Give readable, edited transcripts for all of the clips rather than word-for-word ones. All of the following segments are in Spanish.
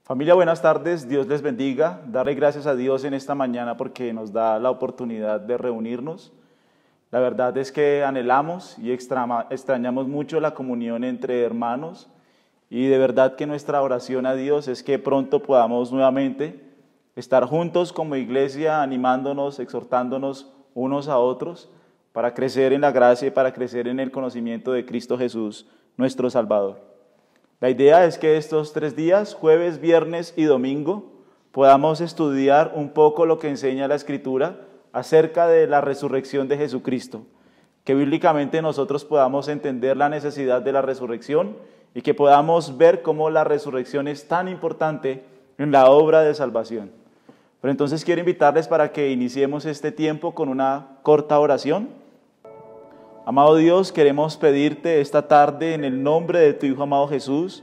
Familia, buenas tardes, Dios les bendiga. Darle gracias a Dios en esta mañana porque nos da la oportunidad de reunirnos. La verdad es que anhelamos y extrañamos mucho la comunión entre hermanos y de verdad que nuestra oración a Dios es que pronto podamos nuevamente estar juntos como iglesia, animándonos, exhortándonos unos a otros para crecer en la gracia y para crecer en el conocimiento de Cristo Jesús, nuestro Salvador. La idea es que estos 3 días, jueves, viernes y domingo, podamos estudiar un poco lo que enseña la Escritura acerca de la resurrección de Jesucristo, que bíblicamente nosotros podamos entender la necesidad de la resurrección y que podamos ver cómo la resurrección es tan importante en la obra de salvación. Pero entonces quiero invitarles para que iniciemos este tiempo con una corta oración. Amado Dios, queremos pedirte esta tarde en el nombre de tu Hijo amado Jesús,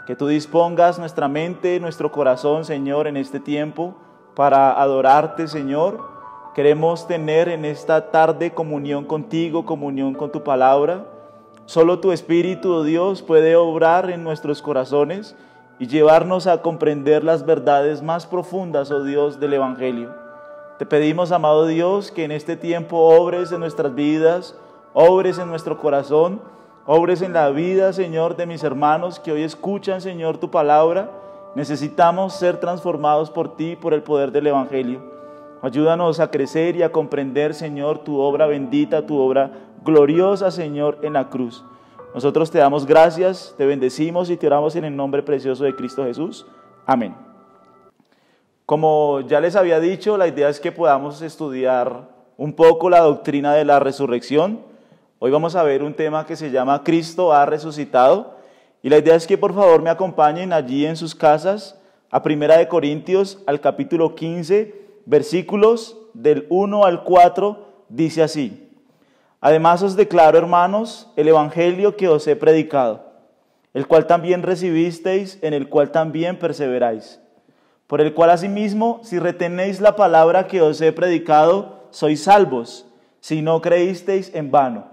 que tú dispongas nuestra mente, nuestro corazón, Señor, en este tiempo para adorarte, Señor. Queremos tener en esta tarde comunión contigo, comunión con tu palabra. Solo tu Espíritu, oh Dios, puede obrar en nuestros corazones y llevarnos a comprender las verdades más profundas, oh Dios, del Evangelio. Te pedimos, amado Dios, que en este tiempo obres en nuestras vidas, obres en nuestro corazón, obres en la vida, Señor, de mis hermanos que hoy escuchan, Señor, tu palabra. Necesitamos ser transformados por ti, por el poder del Evangelio. Ayúdanos a crecer y a comprender, Señor, tu obra bendita, tu obra gloriosa, Señor, en la cruz. Nosotros te damos gracias, te bendecimos y te oramos en el nombre precioso de Cristo Jesús. Amén. Como ya les había dicho, la idea es que podamos estudiar un poco la doctrina de la resurrección. Hoy vamos a ver un tema que se llama Cristo ha resucitado y la idea es que por favor me acompañen allí en sus casas a 1 Corintios al capítulo 15, versículos del 1 al 4, dice así: Además os declaro, hermanos, el evangelio que os he predicado, el cual también recibisteis, en el cual también perseveráis, por el cual asimismo, si retenéis la palabra que os he predicado, sois salvos, si no creísteis en vano.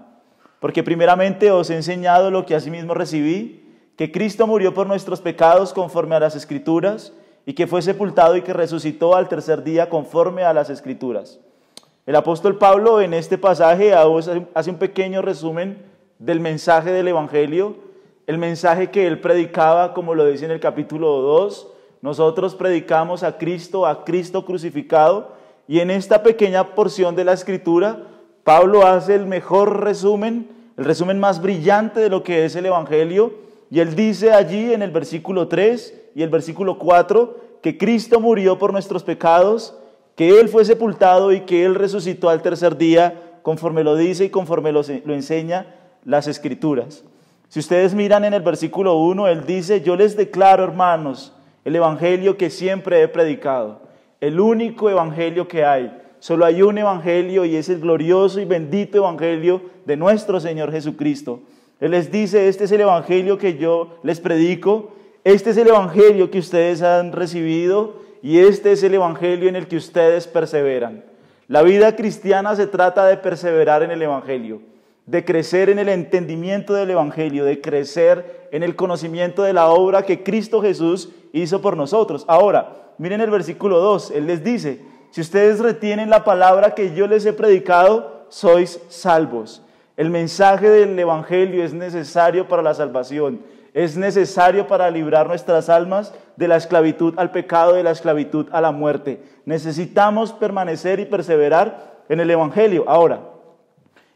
Porque primeramente os he enseñado lo que asimismo recibí, que Cristo murió por nuestros pecados conforme a las Escrituras, y que fue sepultado y que resucitó al tercer día conforme a las Escrituras. El apóstol Pablo en este pasaje hace un pequeño resumen del mensaje del Evangelio, el mensaje que él predicaba, como lo dice en el capítulo 2. Nosotros predicamos a Cristo crucificado, y en esta pequeña porción de la Escritura, Pablo hace el mejor resumen, el resumen más brillante de lo que es el Evangelio, y él dice allí en el versículo 3 y el versículo 4 que Cristo murió por nuestros pecados, que Él fue sepultado y que Él resucitó al tercer día, conforme lo dice y conforme lo enseña las Escrituras. Si ustedes miran en el versículo 1, él dice: yo les declaro, hermanos, el Evangelio que siempre he predicado, el único Evangelio que hay. Solo hay un Evangelio y es el glorioso y bendito Evangelio de nuestro Señor Jesucristo. Él les dice: este es el Evangelio que yo les predico, este es el Evangelio que ustedes han recibido y este es el Evangelio en el que ustedes perseveran. La vida cristiana se trata de perseverar en el Evangelio, de crecer en el entendimiento del Evangelio, de crecer en el conocimiento de la obra que Cristo Jesús hizo por nosotros. Ahora, miren el versículo 2, él les dice: si ustedes retienen la palabra que yo les he predicado, sois salvos. El mensaje del Evangelio es necesario para la salvación, es necesario para librar nuestras almas de la esclavitud al pecado, de la esclavitud a la muerte. Necesitamos permanecer y perseverar en el Evangelio. Ahora,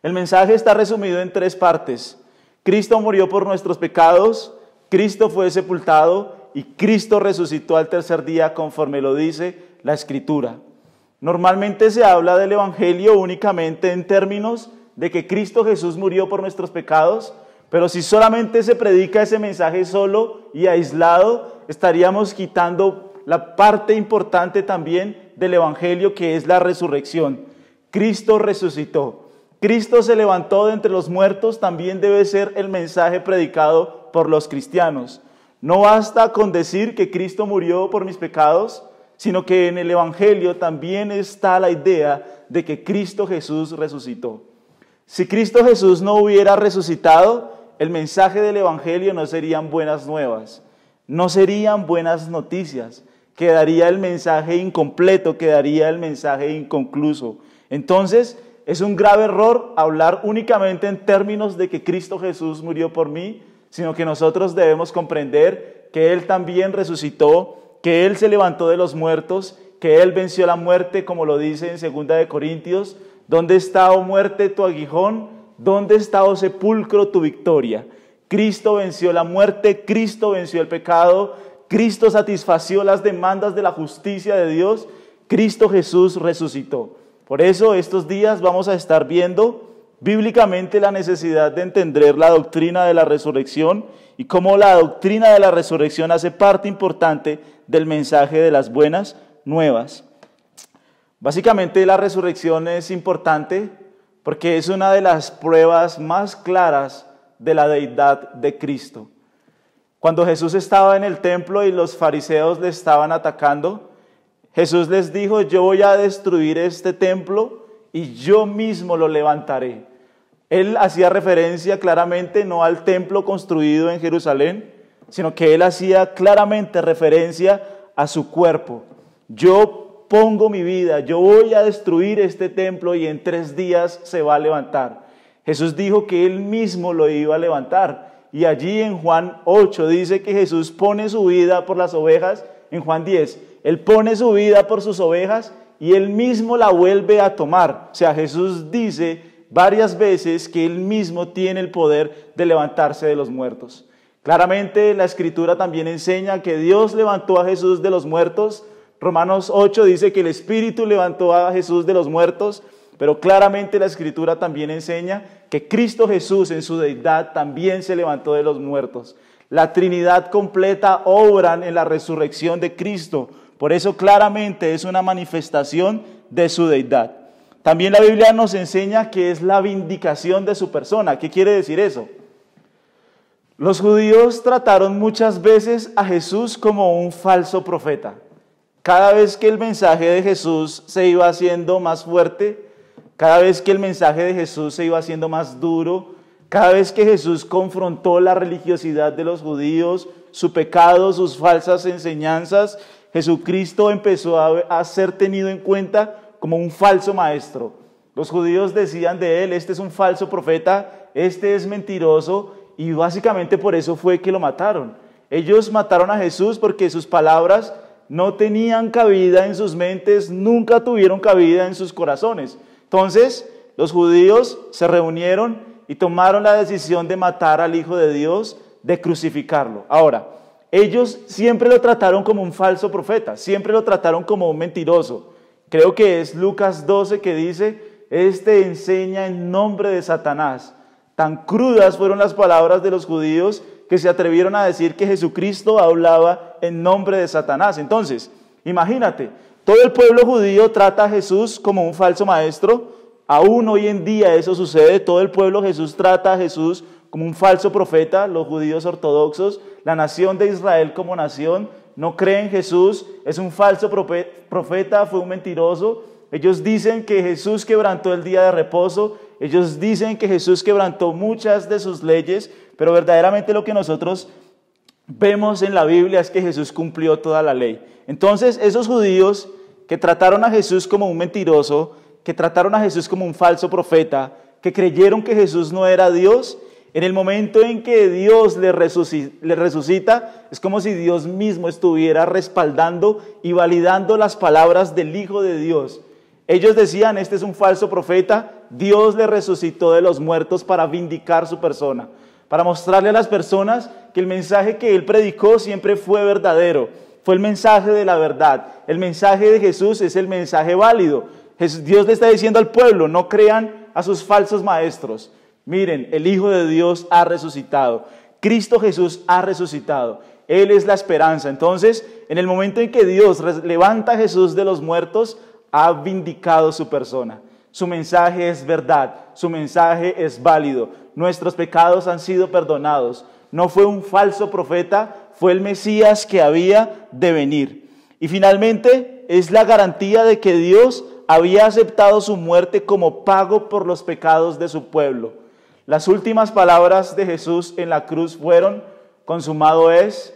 el mensaje está resumido en 3 partes. Cristo murió por nuestros pecados, Cristo fue sepultado y Cristo resucitó al tercer día, conforme lo dice la Escritura. Normalmente se habla del Evangelio únicamente en términos de que Cristo Jesús murió por nuestros pecados, pero si solamente se predica ese mensaje solo y aislado, estaríamos quitando la parte importante también del Evangelio, que es la resurrección. Cristo resucitó, Cristo se levantó de entre los muertos, también debe ser el mensaje predicado por los cristianos. No basta con decir que Cristo murió por mis pecados, sino que en el Evangelio también está la idea de que Cristo Jesús resucitó. Si Cristo Jesús no hubiera resucitado, el mensaje del Evangelio no serían buenas nuevas. no serían buenas noticias. Quedaría el mensaje incompleto, quedaría el mensaje inconcluso. Entonces, es un grave error hablar únicamente en términos de que Cristo Jesús murió por mí, sino que nosotros debemos comprender que Él también resucitó, que Él se levantó de los muertos, que Él venció la muerte, como lo dice en 2 de Corintios. ¿Dónde está, oh muerte, tu aguijón? ¿Dónde está, oh sepulcro, tu victoria? Cristo venció la muerte, Cristo venció el pecado, Cristo satisfació las demandas de la justicia de Dios, Cristo Jesús resucitó. Por eso estos días vamos a estar viendo bíblicamente la necesidad de entender la doctrina de la resurrección y cómo la doctrina de la resurrección hace parte importante del mensaje de las buenas nuevas. Básicamente la resurrección es importante porque es una de las pruebas más claras de la deidad de Cristo. Cuando Jesús estaba en el templo y los fariseos le estaban atacando, Jesús les dijo: yo voy a destruir este templo y yo mismo lo levantaré. Él hacía referencia claramente no al templo construido en Jerusalén, sino que él hacía claramente referencia a su cuerpo. Yo pongo mi vida, yo voy a destruir este templo y en 3 días se va a levantar. Jesús dijo que él mismo lo iba a levantar. Y allí en Juan 8 dice que Jesús pone su vida por las ovejas. En Juan 10, Él pone su vida por sus ovejas y Él mismo la vuelve a tomar. O sea, Jesús dice varias veces que Él mismo tiene el poder de levantarse de los muertos. Claramente la Escritura también enseña que Dios levantó a Jesús de los muertos. Romanos 8 dice que el Espíritu levantó a Jesús de los muertos. Pero claramente la Escritura también enseña que Cristo Jesús en su deidad también se levantó de los muertos. La Trinidad completa obran en la resurrección de Cristo. Por eso claramente es una manifestación de su deidad. También la Biblia nos enseña que es la vindicación de su persona. ¿Qué quiere decir eso? Los judíos trataron muchas veces a Jesús como un falso profeta. Cada vez que el mensaje de Jesús se iba haciendo más fuerte, cada vez que el mensaje de Jesús se iba haciendo más duro, cada vez que Jesús confrontó la religiosidad de los judíos, su pecado, sus falsas enseñanzas, Jesucristo empezó a ser tenido en cuenta como un falso maestro. Los judíos decían de él: este es un falso profeta, este es mentiroso, y básicamente por eso fue que lo mataron. Ellos mataron a Jesús porque sus palabras no tenían cabida en sus mentes, nunca tuvieron cabida en sus corazones. Entonces, los judíos se reunieron y tomaron la decisión de matar al Hijo de Dios, de crucificarlo. Ahora, ellos siempre lo trataron como un falso profeta, siempre lo trataron como un mentiroso. Creo que es Lucas 12 que dice: este enseña en nombre de Satanás. Tan crudas fueron las palabras de los judíos que se atrevieron a decir que Jesucristo hablaba en nombre de Satanás. Entonces, imagínate, todo el pueblo judío trata a Jesús como un falso maestro. Aún hoy en día eso sucede. Todo el pueblo Jesús trata a Jesús como un falso profeta. Los judíos ortodoxos, la nación de Israel como nación, no creen en Jesús. Es un falso profeta, fue un mentiroso. Ellos dicen que Jesús quebrantó el día de reposo. Ellos dicen que Jesús quebrantó muchas de sus leyes. Pero verdaderamente lo que nosotros vemos en la Biblia es que Jesús cumplió toda la ley. Entonces, esos judíos que trataron a Jesús como un mentiroso, que trataron a Jesús como un falso profeta, que creyeron que Jesús no era Dios, en el momento en que Dios le resucita, es como si Dios mismo estuviera respaldando y validando las palabras del Hijo de Dios. Ellos decían: este es un falso profeta, Dios le resucitó de los muertos para vindicar su persona, para mostrarle a las personas que el mensaje que él predicó siempre fue verdadero. Fue el mensaje de la verdad. El mensaje de Jesús es el mensaje válido. Dios le está diciendo al pueblo: no crean a sus falsos maestros. Miren, el Hijo de Dios ha resucitado. Cristo Jesús ha resucitado. Él es la esperanza. Entonces, en el momento en que Dios levanta a Jesús de los muertos, ha vindicado su persona. Su mensaje es verdad. Su mensaje es válido. Nuestros pecados han sido perdonados. No fue un falso profeta, fue el Mesías que había de venir. Y finalmente es la garantía de que Dios había aceptado su muerte como pago por los pecados de su pueblo. Las últimas palabras de Jesús en la cruz fueron: consumado es.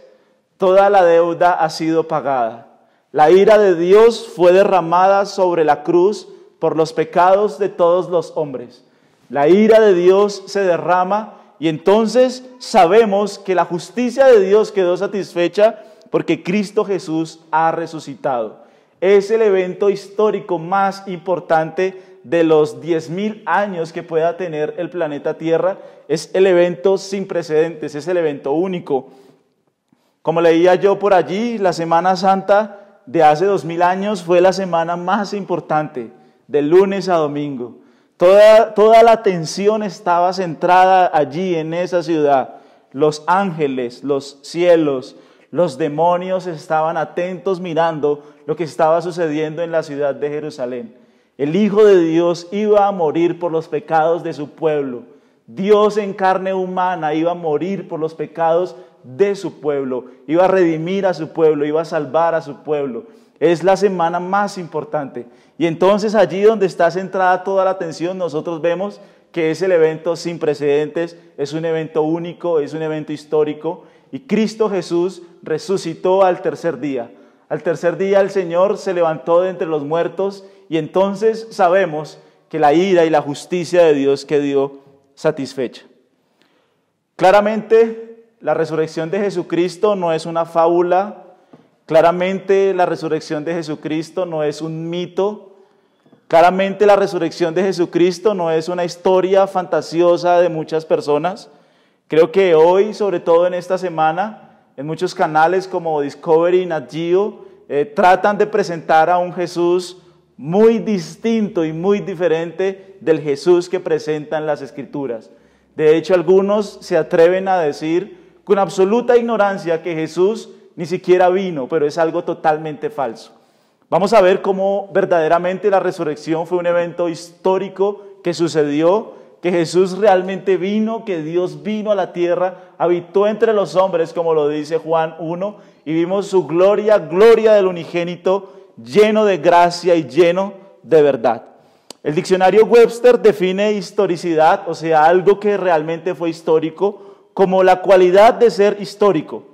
toda la deuda ha sido pagada. La ira de Dios fue derramada sobre la cruz por los pecados de todos los hombres. La ira de Dios se derrama y entonces sabemos que la justicia de Dios quedó satisfecha porque Cristo Jesús ha resucitado. Es el evento histórico más importante de los 10.000 años que pueda tener el planeta Tierra. Es el evento sin precedentes, es el evento único. Como leía yo por allí, la Semana Santa de hace 2000 años fue la semana más importante, de lunes a domingo. Toda la atención estaba centrada allí en esa ciudad. Los ángeles, los cielos, los demonios estaban atentos mirando lo que estaba sucediendo en la ciudad de Jerusalén. El Hijo de Dios iba a morir por los pecados de su pueblo. Dios en carne humana iba a morir por los pecados de su pueblo. Iba a redimir a su pueblo, iba a salvar a su pueblo. Es la semana más importante. Y entonces allí donde está centrada toda la atención, nosotros vemos que es el evento sin precedentes, es un evento único, es un evento histórico. Y Cristo Jesús resucitó al tercer día. Al tercer día el Señor se levantó de entre los muertos y entonces sabemos que la ira y la justicia de Dios quedó satisfecha. Claramente la resurrección de Jesucristo no es una fábula. Claramente la resurrección de Jesucristo no es un mito. Claramente la resurrección de Jesucristo no es una historia fantasiosa de muchas personas. Creo que hoy, sobre todo en esta semana, en muchos canales como Discovery y Nat Geo, tratan de presentar a un Jesús muy distinto y muy diferente del Jesús que presentan las Escrituras. De hecho, algunos se atreven a decir con absoluta ignorancia que Jesús ni siquiera vino, pero es algo totalmente falso. Vamos a ver cómo verdaderamente la resurrección fue un evento histórico que sucedió, que Jesús realmente vino, que Dios vino a la tierra, habitó entre los hombres, como lo dice Juan 1, y vimos su gloria, gloria del unigénito, lleno de gracia y lleno de verdad. El diccionario Webster define historicidad, o sea, algo que realmente fue histórico, como la cualidad de ser histórico,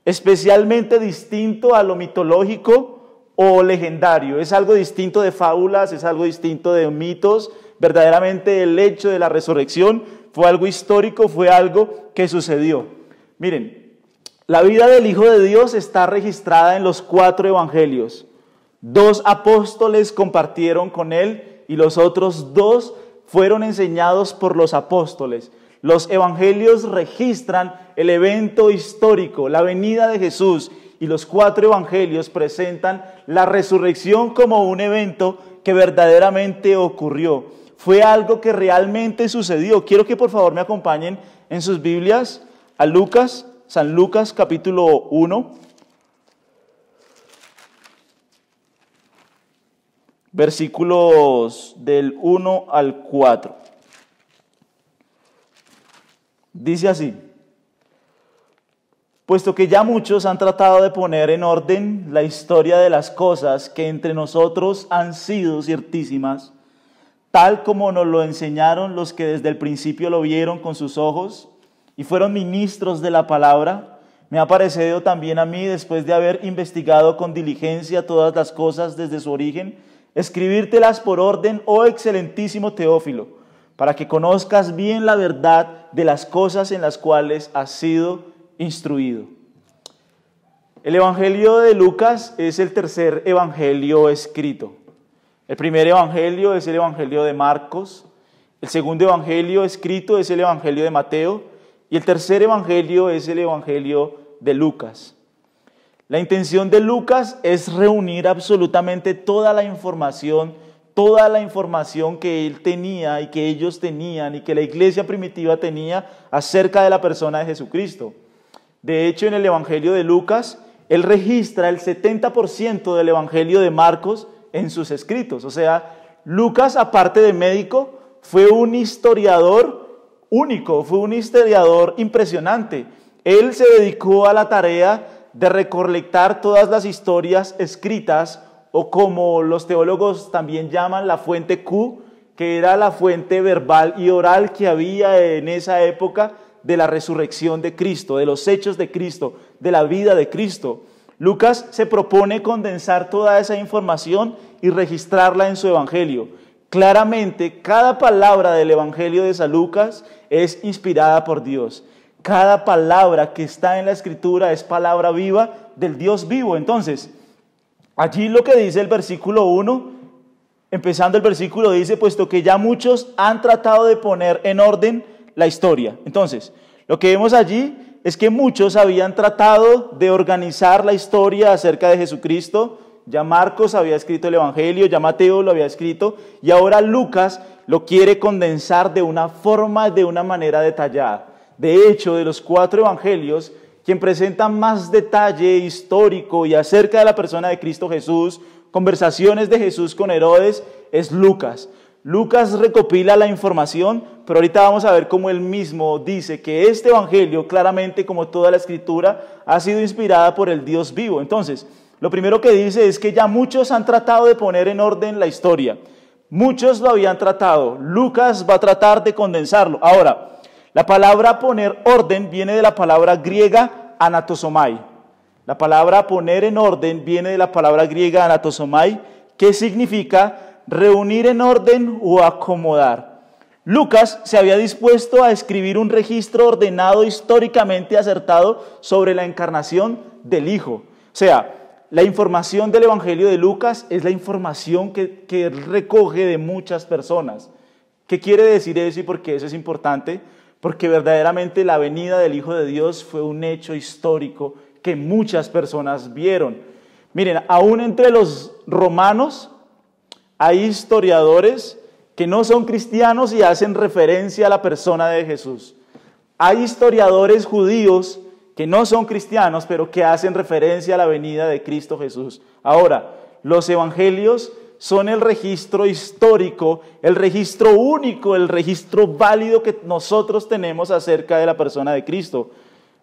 especialmente distinto a lo mitológico o legendario. Es algo distinto de fábulas, es algo distinto de mitos. Verdaderamente el hecho de la resurrección fue algo histórico, fue algo que sucedió. Miren, la vida del Hijo de Dios está registrada en los 4 evangelios. 2 apóstoles compartieron con él y los otros 2 fueron enseñados por los apóstoles. Los evangelios registran el evento histórico, la venida de Jesús, y los 4 evangelios presentan la resurrección como un evento que verdaderamente ocurrió. Fue algo que realmente sucedió. Quiero que por favor me acompañen en sus Biblias a Lucas, San Lucas capítulo 1, versículos del 1 al 4. Dice así: puesto que ya muchos han tratado de poner en orden la historia de las cosas que entre nosotros han sido ciertísimas, tal como nos lo enseñaron los que desde el principio lo vieron con sus ojos y fueron ministros de la palabra, me ha parecido también a mí, después de haber investigado con diligencia todas las cosas desde su origen, escribírtelas por orden, oh excelentísimo Teófilo, para que conozcas bien la verdad de las cosas en las cuales has sido instruido. El Evangelio de Lucas es el tercer evangelio escrito. El primer evangelio es el Evangelio de Marcos, el segundo evangelio escrito es el Evangelio de Mateo y el tercer evangelio es el Evangelio de Lucas. La intención de Lucas es reunir absolutamente toda la información que él tenía y que ellos tenían y que la iglesia primitiva tenía acerca de la persona de Jesucristo. De hecho, en el Evangelio de Lucas, él registra el 70% del Evangelio de Marcos en sus escritos. O sea, Lucas, aparte de médico, fue un historiador único, fue un historiador impresionante. Él se dedicó a la tarea de recolectar todas las historias escritas, o como los teólogos también llaman, la fuente Q, que era la fuente verbal y oral que había en esa época de la resurrección de Cristo, de los hechos de Cristo, de la vida de Cristo. Lucas se propone condensar toda esa información y registrarla en su evangelio. Claramente, cada palabra del evangelio de San Lucas es inspirada por Dios. Cada palabra que está en la Escritura es palabra viva del Dios vivo. Entonces, allí lo que dice el versículo 1, empezando el versículo, dice, puesto que ya muchos han tratado de poner en orden la historia. Entonces, lo que vemos allí es que muchos habían tratado de organizar la historia acerca de Jesucristo. Ya Marcos había escrito el evangelio, ya Mateo lo había escrito, y ahora Lucas lo quiere condensar de una forma, de una manera detallada. De hecho, de los 4 evangelios, quien presenta más detalle histórico y acerca de la persona de Cristo Jesús, conversaciones de Jesús con Herodes, es Lucas. Lucas recopila la información, pero ahorita vamos a ver cómo él mismo dice que este evangelio, claramente como toda la Escritura, ha sido inspirada por el Dios vivo. Entonces, lo primero que dice es que ya muchos han tratado de poner en orden la historia. Muchos lo habían tratado. Lucas va a tratar de condensarlo. Ahora, la palabra poner orden viene de la palabra griega anatosomai. La palabra poner en orden viene de la palabra griega anatosomai, que significa reunir en orden o acomodar. Lucas se había dispuesto a escribir un registro ordenado históricamente acertado sobre la encarnación del Hijo. O sea, la información del Evangelio de Lucas es la información que recoge de muchas personas. ¿Qué quiere decir eso y por qué eso es importante? Porque verdaderamente la venida del Hijo de Dios fue un hecho histórico que muchas personas vieron. Miren, aún entre los romanos hay historiadores que no son cristianos y hacen referencia a la persona de Jesús. Hay historiadores judíos que no son cristianos, pero que hacen referencia a la venida de Cristo Jesús. Ahora, los evangelios son el registro histórico, el registro único, el registro válido que nosotros tenemos acerca de la persona de Cristo.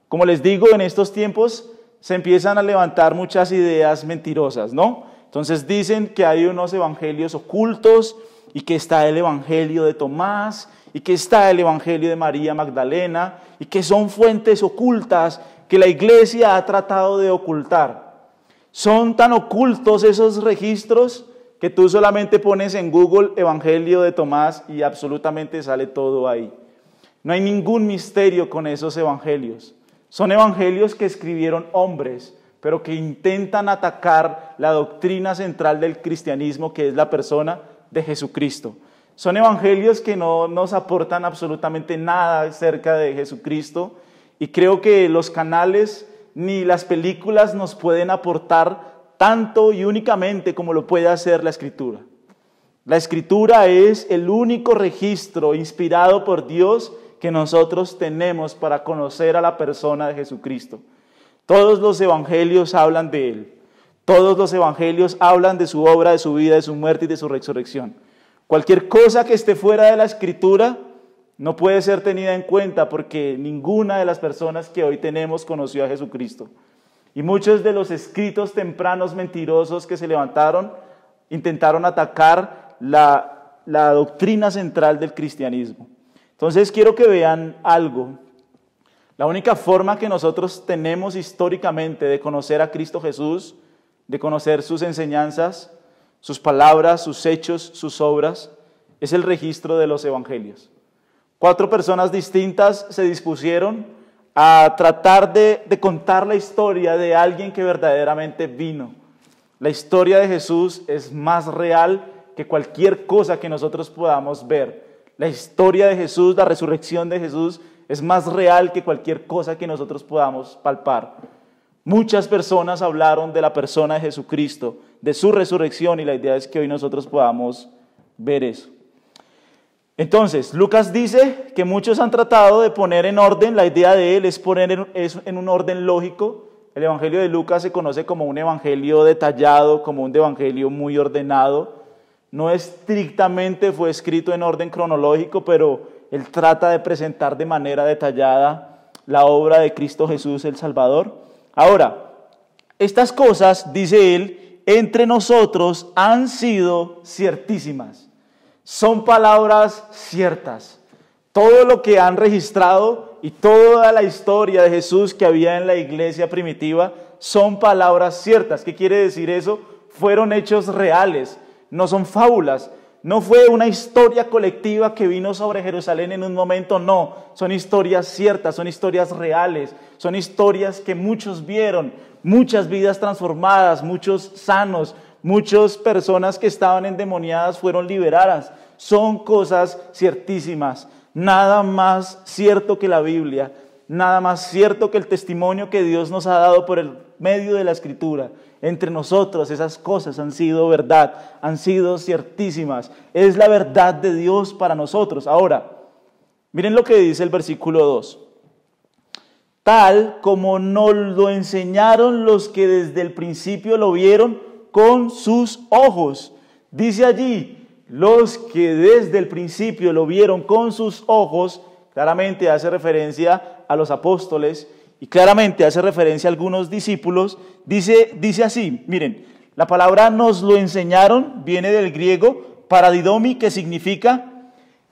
Como les digo, en estos tiempos se empiezan a levantar muchas ideas mentirosas, ¿no? Entonces dicen que hay unos evangelios ocultos y que está el evangelio de Tomás y que está el evangelio de María Magdalena y que son fuentes ocultas que la iglesia ha tratado de ocultar. Son tan ocultos esos registros que tú solamente pones en Google evangelio de Tomás y absolutamente sale todo ahí. No hay ningún misterio con esos evangelios. Son evangelios que escribieron hombres, pero que intentan atacar la doctrina central del cristianismo, que es la persona de Jesucristo. Son evangelios que no nos aportan absolutamente nada acerca de Jesucristo, y creo que los canales ni las películas nos pueden aportar tanto y únicamente como lo puede hacer la Escritura. La Escritura es el único registro inspirado por Dios que nosotros tenemos para conocer a la persona de Jesucristo. Todos los evangelios hablan de Él. Todos los evangelios hablan de su obra, de su vida, de su muerte y de su resurrección. Cualquier cosa que esté fuera de la Escritura no puede ser tenida en cuenta porque ninguna de las personas que hoy tenemos conoció a Jesucristo. Y muchos de los escritos tempranos mentirosos que se levantaron intentaron atacar la doctrina central del cristianismo. Entonces quiero que vean algo. La única forma que nosotros tenemos históricamente de conocer a Cristo Jesús, de conocer sus enseñanzas, sus palabras, sus hechos, sus obras, es el registro de los evangelios. 4 personas distintas se dispusieron a tratar de contar la historia de alguien que verdaderamente vino. La historia de Jesús es más real que cualquier cosa que nosotros podamos ver. La historia de Jesús, la resurrección de Jesús, es más real que cualquier cosa que nosotros podamos palpar. Muchas personas hablaron de la persona de Jesucristo, de su resurrección, y la idea es que hoy nosotros podamos ver eso. Entonces, Lucas dice que muchos han tratado de poner en orden, la idea de él es poner en un orden lógico. El evangelio de Lucas se conoce como un evangelio detallado, como un evangelio muy ordenado. No estrictamente fue escrito en orden cronológico, pero él trata de presentar de manera detallada la obra de Cristo Jesús el Salvador. Ahora, estas cosas, dice él, entre nosotros han sido ciertísimas. Son palabras ciertas. Todo lo que han registrado y toda la historia de Jesús que había en la iglesia primitiva son palabras ciertas. ¿Qué quiere decir eso? Fueron hechos reales, no son fábulas. No fue una historia colectiva que vino sobre Jerusalén en un momento, no. Son historias ciertas, son historias reales, son historias que muchos vieron, muchas vidas transformadas, muchos sanos, muchas personas que estaban endemoniadas fueron liberadas. Son cosas ciertísimas. Nada más cierto que la Biblia, nada más cierto que el testimonio que Dios nos ha dado por el medio de la Escritura. Entre nosotros esas cosas han sido verdad, han sido ciertísimas. Es la verdad de Dios para nosotros. Ahora, miren lo que dice el versículo 2. Tal como nos lo enseñaron los que desde el principio lo vieron con sus ojos. Dice allí, los que desde el principio lo vieron con sus ojos, claramente hace referencia a los apóstoles y claramente hace referencia a algunos discípulos. Dice así, miren, la palabra nos lo enseñaron viene del griego paradidomi, que significa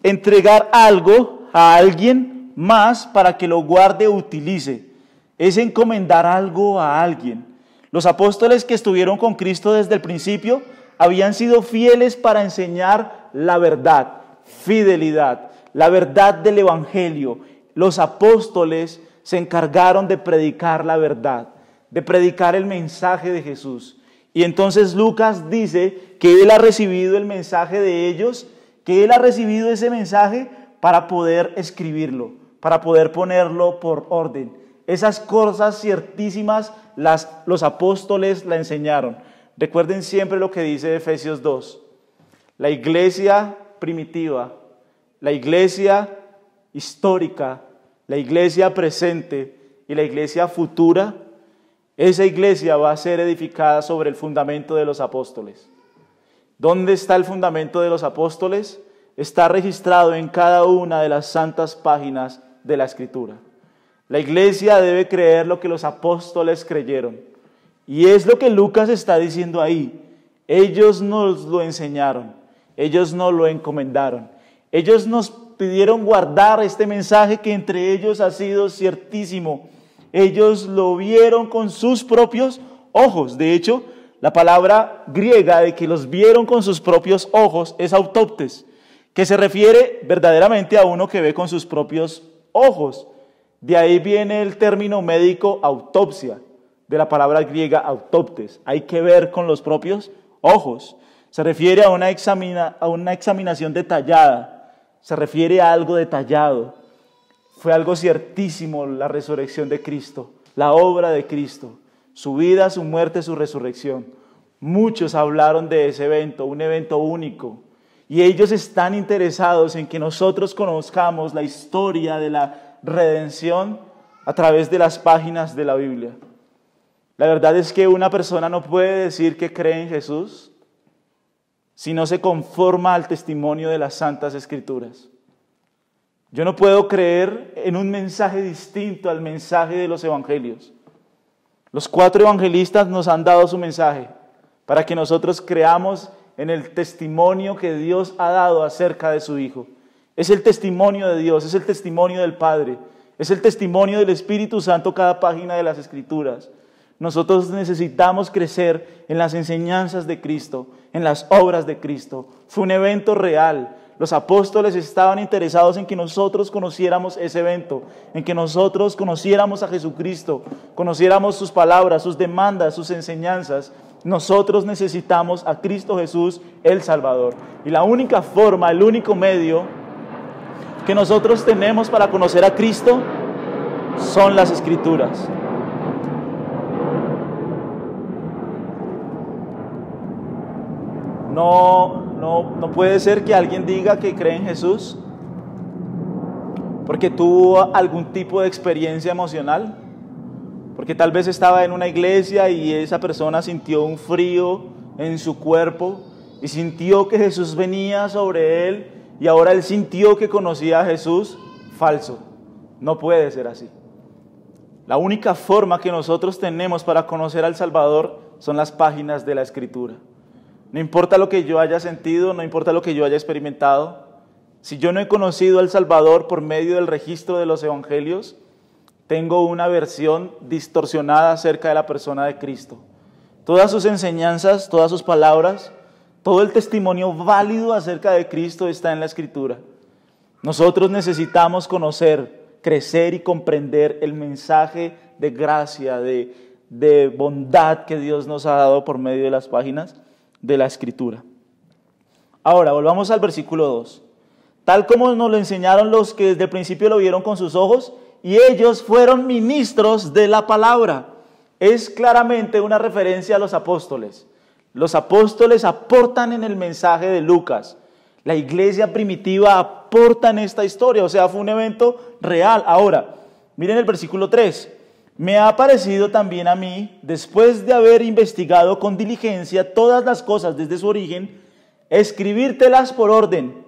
entregar algo a alguien más para que lo guarde o utilice. Es encomendar algo a alguien. Los apóstoles que estuvieron con Cristo desde el principio habían sido fieles para enseñar la verdad, fidelidad, la verdad del Evangelio. Los apóstoles se encargaron de predicar la verdad, de predicar el mensaje de Jesús. Y entonces Lucas dice que él ha recibido el mensaje de ellos, que él ha recibido ese mensaje para poder escribirlo, para poder ponerlo por orden. Esas cosas ciertísimas los apóstoles la enseñaron. Recuerden siempre lo que dice Efesios 2. La iglesia primitiva, la iglesia histórica, la iglesia presente y la iglesia futura, esa iglesia va a ser edificada sobre el fundamento de los apóstoles. ¿Dónde está el fundamento de los apóstoles? Está registrado en cada una de las santas páginas de la Escritura. La iglesia debe creer lo que los apóstoles creyeron. Y es lo que Lucas está diciendo ahí. Ellos nos lo enseñaron, ellos nos lo encomendaron. Ellos nos pidieron guardar este mensaje que entre ellos ha sido ciertísimo. Ellos lo vieron con sus propios ojos. De hecho, la palabra griega de que los vieron con sus propios ojos es autóptes, que se refiere verdaderamente a uno que ve con sus propios ojos. De ahí viene el término médico autopsia, de la palabra griega autóptes. Hay que ver con los propios ojos. Se refiere a una examinación detallada. Se refiere a algo detallado. Fue algo ciertísimo la resurrección de Cristo, la obra de Cristo, su vida, su muerte, su resurrección. Muchos hablaron de ese evento, un evento único. Y ellos están interesados en que nosotros conozcamos la historia de la redención a través de las páginas de la Biblia. La verdad es que una persona no puede decir que cree en Jesús si no se conforma al testimonio de las Santas Escrituras. Yo no puedo creer en un mensaje distinto al mensaje de los evangelios. Los 4 evangelistas nos han dado su mensaje para que nosotros creamos en el testimonio que Dios ha dado acerca de su Hijo. Es el testimonio de Dios, es el testimonio del Padre, es el testimonio del Espíritu Santo cada página de las Escrituras. Nosotros necesitamos crecer en las enseñanzas de Cristo, en las obras de Cristo. Fue un evento real. Los apóstoles estaban interesados en que nosotros conociéramos ese evento, en que nosotros conociéramos a Jesucristo, conociéramos sus palabras, sus demandas, sus enseñanzas. Nosotros necesitamos a Cristo Jesús, el Salvador. Y la única forma, el único medio que nosotros tenemos para conocer a Cristo son las Escrituras. No puede ser que alguien diga que cree en Jesús porque tuvo algún tipo de experiencia emocional, porque tal vez estaba en una iglesia y esa persona sintió un frío en su cuerpo y sintió que Jesús venía sobre él y ahora él sintió que conocía a Jesús. Falso, no puede ser así. La única forma que nosotros tenemos para conocer al Salvador son las páginas de la Escritura. No importa lo que yo haya sentido, no importa lo que yo haya experimentado, Si yo no he conocido al Salvador por medio del registro de los evangelios, tengo una versión distorsionada acerca de la persona de Cristo. Todas sus enseñanzas, todas sus palabras, todo el testimonio válido acerca de Cristo está en la Escritura. Nosotros necesitamos conocer, crecer y comprender el mensaje de gracia, de bondad que Dios nos ha dado por medio de las páginas de la Escritura. Ahora, volvamos al versículo 2. Tal como nos lo enseñaron los que desde el principio lo vieron con sus ojos, y ellos fueron ministros de la palabra. Es claramente una referencia a los apóstoles. Los apóstoles aportan en el mensaje de Lucas. La iglesia primitiva aporta en esta historia, o sea, fue un evento real. Ahora, miren el versículo 3. Me ha parecido también a mí, después de haber investigado con diligencia todas las cosas desde su origen, escribírtelas por orden,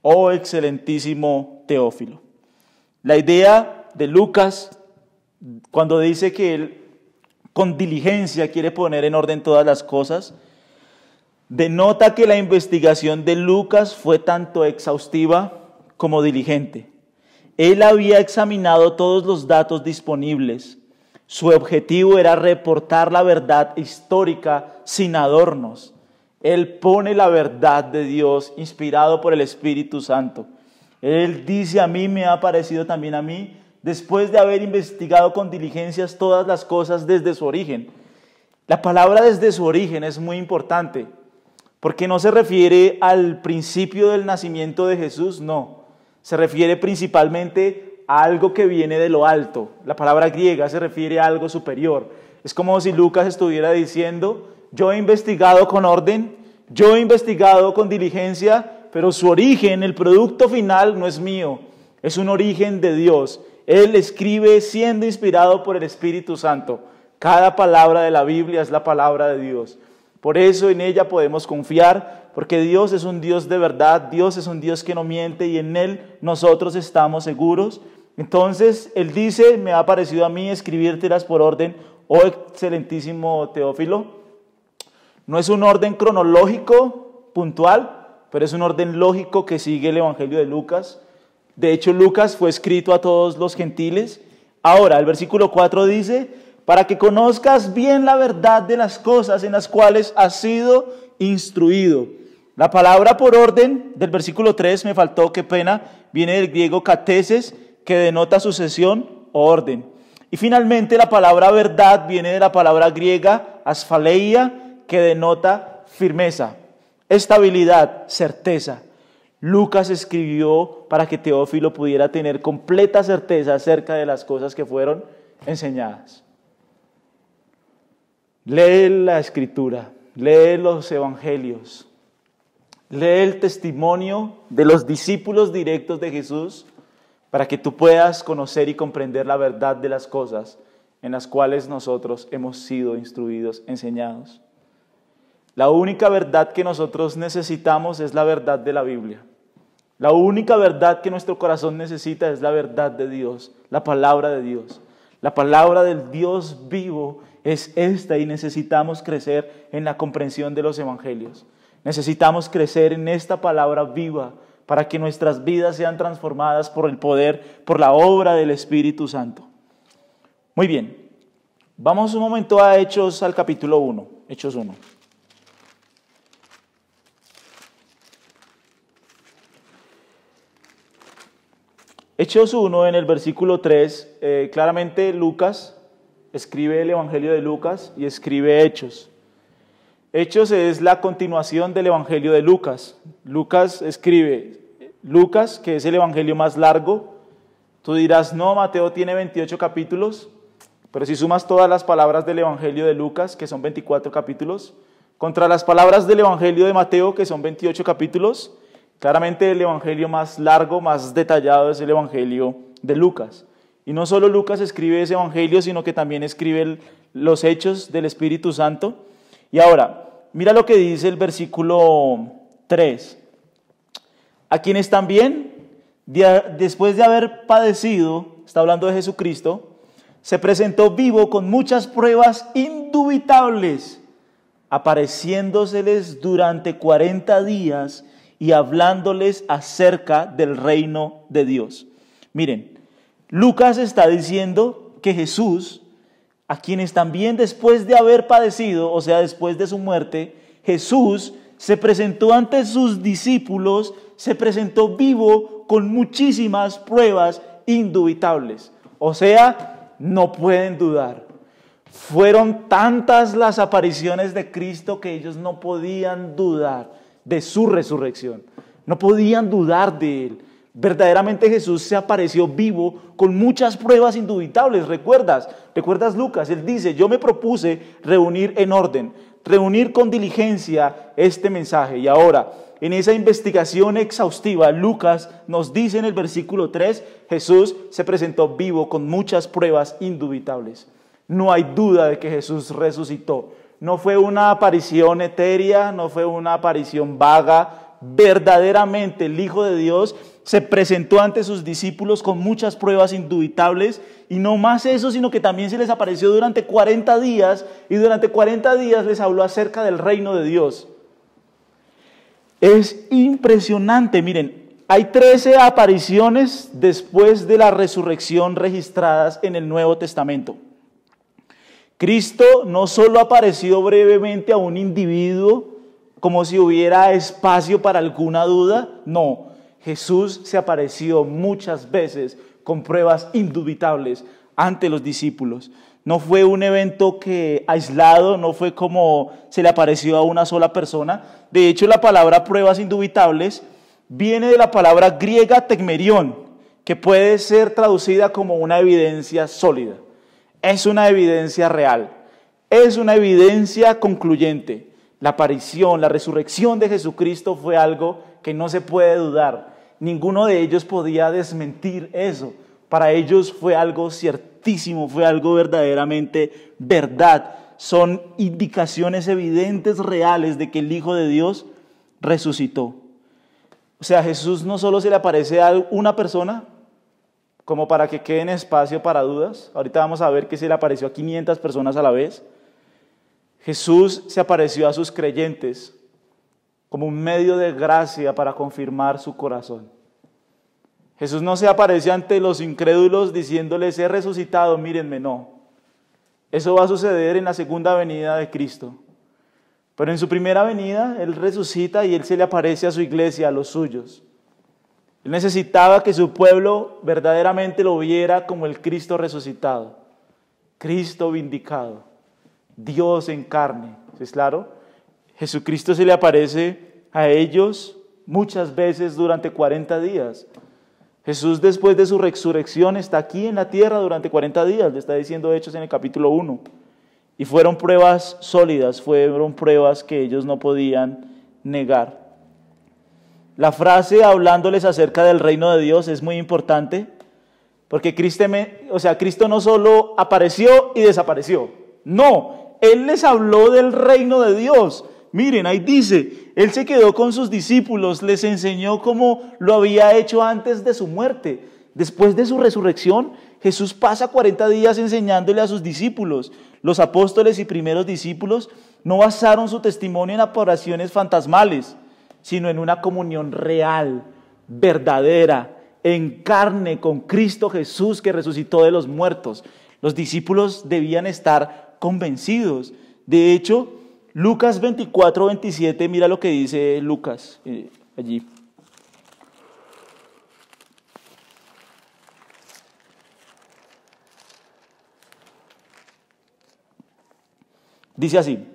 oh excelentísimo Teófilo. La idea de Lucas, cuando dice que él con diligencia quiere poner en orden todas las cosas, denota que la investigación de Lucas fue tanto exhaustiva como diligente. Él había examinado todos los datos disponibles. Su objetivo era reportar la verdad histórica sin adornos. Él pone la verdad de Dios inspirado por el Espíritu Santo. Él dice, a mí me ha parecido también a mí, después de haber investigado con diligencias todas las cosas desde su origen. La palabra desde su origen es muy importante, porque no se refiere al principio del nacimiento de Jesús, no. Se refiere principalmente a algo que viene de lo alto. La palabra griega se refiere a algo superior. Es como si Lucas estuviera diciendo, yo he investigado con orden, yo he investigado con diligencia, pero su origen, el producto final, no es mío, es un origen de Dios. Él escribe siendo inspirado por el Espíritu Santo. Cada palabra de la Biblia es la palabra de Dios. Por eso en ella podemos confiar, porque Dios es un Dios de verdad, Dios es un Dios que no miente y en Él nosotros estamos seguros. Entonces Él dice, me ha parecido a mí escribírtelas por orden, oh excelentísimo Teófilo. No es un orden cronológico puntual, pero es un orden lógico que sigue el Evangelio de Lucas. De hecho, Lucas fue escrito a todos los gentiles. Ahora, el versículo 4 dice, para que conozcas bien la verdad de las cosas en las cuales has sido instruido. La palabra por orden del versículo 3, me faltó, qué pena, viene del griego kateses, que denota sucesión o orden. Y finalmente la palabra verdad viene de la palabra griega asphaleia, que denota firmeza, estabilidad, certeza. Lucas escribió para que Teófilo pudiera tener completa certeza acerca de las cosas que fueron enseñadas. Lee la Escritura, lee los Evangelios, lee el testimonio de los discípulos directos de Jesús para que tú puedas conocer y comprender la verdad de las cosas en las cuales nosotros hemos sido instruidos, enseñados. La única verdad que nosotros necesitamos es la verdad de la Biblia. La única verdad que nuestro corazón necesita es la verdad de Dios, la palabra de Dios. La palabra del Dios vivo es esta y necesitamos crecer en la comprensión de los evangelios. Necesitamos crecer en esta palabra viva para que nuestras vidas sean transformadas por el poder, por la obra del Espíritu Santo. Muy bien, vamos un momento a Hechos, al capítulo 1, Hechos 1. Hechos 1, en el versículo 3, claramente Lucas escribe el Evangelio de Lucas y escribe Hechos. Hechos es la continuación del Evangelio de Lucas. Lucas escribe Lucas, que es el Evangelio más largo. Tú dirás, no, Mateo tiene 28 capítulos, pero si sumas todas las palabras del Evangelio de Lucas, que son 24 capítulos, contra las palabras del Evangelio de Mateo, que son 28 capítulos, claramente el evangelio más largo, más detallado es el evangelio de Lucas. Y no solo Lucas escribe ese evangelio, sino que también escribe los hechos del Espíritu Santo. Y ahora, mira lo que dice el versículo 3. A quienes también, después de haber padecido, está hablando de Jesucristo, se presentó vivo con muchas pruebas indubitables, apareciéndoseles durante 40 días y hablándoles acerca del reino de Dios. Miren, Lucas está diciendo que Jesús, a quienes también después de haber padecido, o sea, después de su muerte, Jesús se presentó ante sus discípulos, se presentó vivo con muchísimas pruebas indubitables. O sea, no pueden dudar. Fueron tantas las apariciones de Cristo que ellos no podían dudar de su resurrección. No podían dudar de Él. Verdaderamente Jesús se apareció vivo con muchas pruebas indubitables. ¿Recuerdas Lucas? Él dice, yo me propuse reunir en orden, reunir con diligencia este mensaje. Y ahora, en esa investigación exhaustiva, Lucas nos dice en el versículo 3, Jesús se presentó vivo con muchas pruebas indubitables. No hay duda de que Jesús resucitó. No fue una aparición etérea, no fue una aparición vaga. Verdaderamente el Hijo de Dios se presentó ante sus discípulos con muchas pruebas indubitables, y no más eso, sino que también se les apareció durante 40 días, y durante 40 días les habló acerca del reino de Dios. Es impresionante, miren, hay 13 apariciones después de la resurrección registradas en el Nuevo Testamento. Cristo no solo apareció brevemente a un individuo, como si hubiera espacio para alguna duda, no. Jesús se apareció muchas veces con pruebas indubitables ante los discípulos. No fue un evento aislado, no fue como se le apareció a una sola persona. De hecho, la palabra pruebas indubitables viene de la palabra griega tekmerion, que puede ser traducida como una evidencia sólida. Es una evidencia real, es una evidencia concluyente. La aparición, la resurrección de Jesucristo fue algo que no se puede dudar. Ninguno de ellos podía desmentir eso. Para ellos fue algo ciertísimo, fue algo verdaderamente verdad. Son indicaciones evidentes, reales, de que el Hijo de Dios resucitó. O sea, Jesús no solo se le aparece a una persona, como para que quede en espacio para dudas. Ahorita vamos a ver que se le apareció a 500 personas a la vez. Jesús se apareció a sus creyentes como un medio de gracia para confirmar su corazón. Jesús no se apareció ante los incrédulos diciéndoles, he resucitado, mírenme, no. Eso va a suceder en la segunda venida de Cristo. Pero en su primera venida, Él resucita y Él se le aparece a su iglesia, a los suyos. Él necesitaba que su pueblo verdaderamente lo viera como el Cristo resucitado, Cristo vindicado, Dios en carne. ¿Es claro? Jesucristo se le aparece a ellos muchas veces durante 40 días. Jesús, después de su resurrección, está aquí en la tierra durante 40 días, le está diciendo Hechos en el capítulo 1. Y fueron pruebas sólidas, fueron pruebas que ellos no podían negar. La frase hablándoles acerca del reino de Dios es muy importante, porque Cristo no solo apareció y desapareció, no, Él les habló del reino de Dios. Miren, ahí dice, Él se quedó con sus discípulos, les enseñó como lo había hecho antes de su muerte. Después de su resurrección, Jesús pasa 40 días enseñándole a sus discípulos. Los apóstoles y primeros discípulos no basaron su testimonio en apariciones fantasmales, sino en una comunión real, verdadera, en carne con Cristo Jesús que resucitó de los muertos. Los discípulos debían estar convencidos. De hecho, Lucas 24:27, mira lo que dice Lucas allí. Dice así,